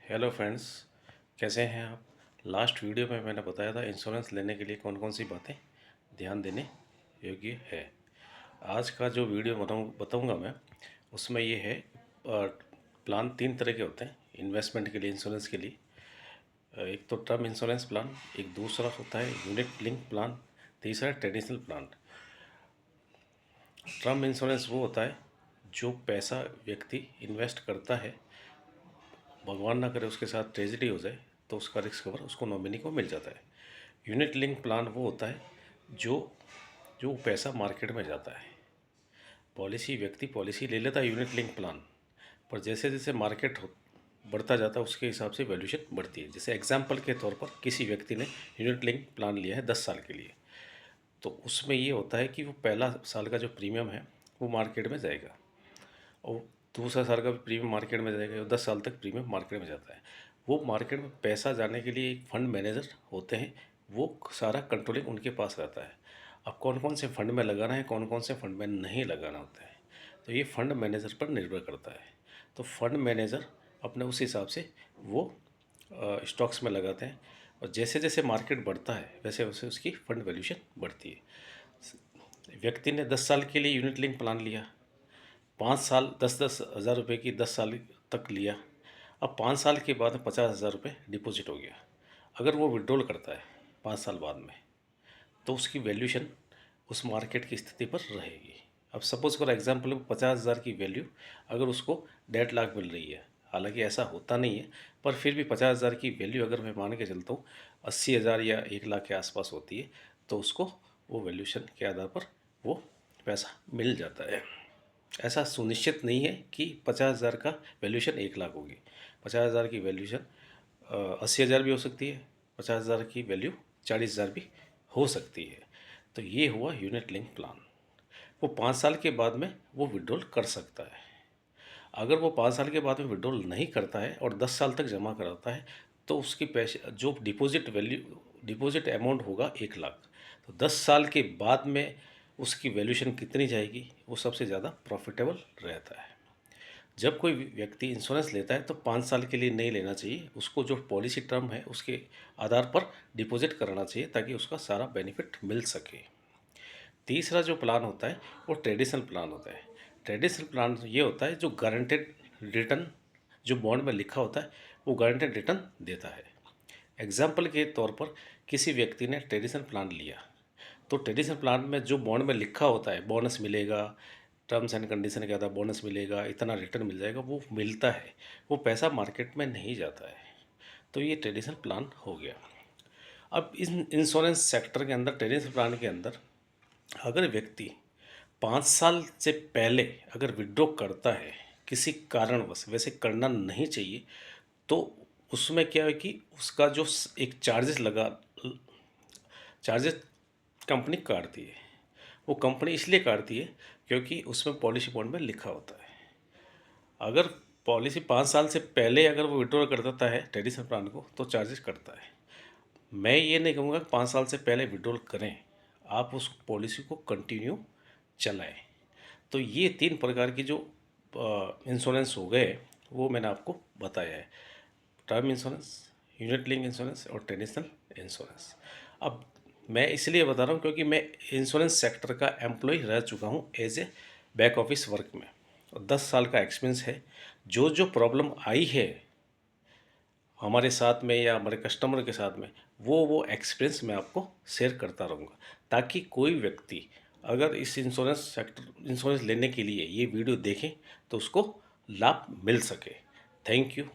Hello friends, कैसे हैं आप। लास्ट वीडियो में मैंने बताया था इंश्योरेंस लेने के लिए कौन कौन सी बातें ध्यान देने योग्य है। आज का जो वीडियो बताऊंगा मैं, उसमें ये है प्लान तीन तरह के होते हैं इन्वेस्टमेंट के लिए, इंश्योरेंस के लिए। एक तो टर्म इंश्योरेंस प्लान, एक दूसरा होता है यूनिट लिंक प्लान, तीसरा ट्रेडिशनल प्लान। टर्म इंश्योरेंस वो होता है जो पैसा व्यक्ति इन्वेस्ट करता है, भगवान ना करे उसके साथ ट्रेजिडी हो जाए तो उसका रिस्क कवर उसको नॉमिनी को मिल जाता है। यूनिट लिंक प्लान वो होता है जो जो पैसा मार्केट में जाता है। व्यक्ति पॉलिसी ले लेता है यूनिट लिंक प्लान पर, जैसे जैसे मार्केट बढ़ता जाता है उसके हिसाब से वैल्यूएशन बढ़ती है। जैसे एग्जांपल के तौर पर किसी व्यक्ति ने यूनिट लिंक प्लान लिया है 10 साल के लिए, तो उसमें ये होता है कि वो पहला साल का जो प्रीमियम है वो मार्केट में जाएगा, और दूसरा साल का भी प्रीमियम मार्केट में जाएगा, और 10 साल तक प्रीमियम मार्केट में जाता है। वो मार्केट में पैसा जाने के लिए एक फंड मैनेजर होते हैं, वो सारा कंट्रोलिंग उनके पास रहता है। अब कौन कौन से फंड में लगाना है, कौन कौन से फंड में नहीं लगाना होता है, तो ये फंड मैनेजर पर निर्भर करता है। तो फंड मैनेजर अपने उस हिसाब से वो स्टॉक्स में लगाते हैं, और जैसे जैसे मार्केट बढ़ता है वैसे वैसे उसकी फंड वैल्यूशन बढ़ती है। व्यक्ति ने 10 साल के लिए यूनिट लिंक प्लान लिया, 5 साल 10,000 रुपये की 10 साल तक लिया। अब 5 साल के बाद 50,000 रुपये डिपॉजिट हो गया। अगर वो विड्रॉल करता है 5 साल बाद में, तो उसकी वैल्यूशन उस मार्केट की स्थिति पर रहेगी। अब सपोज़ फॉर एग्जांपल 50,000 की वैल्यू अगर उसको 1.5 लाख मिल रही है, हालांकि ऐसा होता नहीं है, पर फिर भी 50,000 की वैल्यू अगर मैं मान के चलता हूँ 80,000 या 1 लाख के आसपास होती है, तो उसको वो वैल्यूशन के आधार पर वो पैसा मिल जाता है। ऐसा सुनिश्चित नहीं है कि 50,000 का वैल्यूशन 1 लाख होगी। 50,000 की वैल्यूशन 80,000 भी हो सकती है, 50,000 की वैल्यू 40,000 भी हो सकती है। तो ये हुआ यूनिट लिंक प्लान। वो 5 साल के बाद में वो विड्रॉल कर सकता है। अगर वो 5 साल के बाद में विड्रॉल नहीं करता है और 10 साल तक जमा कराता है, तो उसकी पैसे जो डिपॉजिट अमाउंट होगा 1 लाख, तो 10 साल के बाद में उसकी वैल्यूशन कितनी जाएगी, वो सबसे ज़्यादा प्रॉफिटेबल रहता है। जब कोई व्यक्ति इंश्योरेंस लेता है तो 5 साल के लिए नहीं लेना चाहिए, उसको जो पॉलिसी टर्म है उसके आधार पर डिपॉजिट कराना चाहिए ताकि उसका सारा बेनिफिट मिल सके। तीसरा जो प्लान होता है वो ट्रेडिशनल प्लान होता है। ट्रेडिशनल प्लान ये होता है जो गारंटेड रिटर्न, जो बॉन्ड में लिखा होता है वो गारंटेड रिटर्न देता है। एग्जाम्पल के तौर पर किसी व्यक्ति ने ट्रेडिशनल प्लान लिया, तो ट्रेडिशनल प्लान में जो बॉन्ड में लिखा होता है बोनस मिलेगा, टर्म्स एंड कंडीशन के आधार बोनस मिलेगा, इतना रिटर्न मिल जाएगा, वो मिलता है। वो पैसा मार्केट में नहीं जाता है। तो ये ट्रेडिशनल प्लान हो गया। अब इस इंश्योरेंस सेक्टर के अंदर, ट्रेडिशनल प्लान के अंदर, अगर व्यक्ति 5 साल से पहले अगर विड्रॉ करता है किसी कारणवश, वैसे करना नहीं चाहिए, तो उसमें क्या है कि उसका जो एक चार्जेस कंपनी काटती है। वो कंपनी इसलिए काटती है क्योंकि उसमें पॉलिसी बॉन्ड में लिखा होता है। अगर पॉलिसी 5 साल से पहले अगर वो विड्रॉ कर देता है ट्रेडिशनल प्लान को, तो चार्जेस कटता है। मैं ये नहीं कहूँगा कि 5 साल से पहले विड्रॉल करें, आप उस पॉलिसी को कंटिन्यू चलाएं। तो ये तीन प्रकार की जो इंश्योरेंस हो गए वो मैंने आपको बताया है। Term insurance, unit link insurance और ट्रेडिशनल इंश्योरेंस। अब मैं इसलिए बता रहा हूँ क्योंकि मैं इंश्योरेंस सेक्टर का एम्प्लॉय रह चुका हूँ as a back office work में, और 10 साल का एक्सपीरियंस है। जो जो प्रॉब्लम आई है हमारे साथ में या हमारे कस्टमर के साथ में, वो एक्सपीरियंस मैं आपको शेयर करता रहूँगा, ताकि कोई व्यक्ति अगर इस इंश्योरेंस लेने के लिए ये वीडियो देखें तो उसको लाभ मिल सके। Thank you.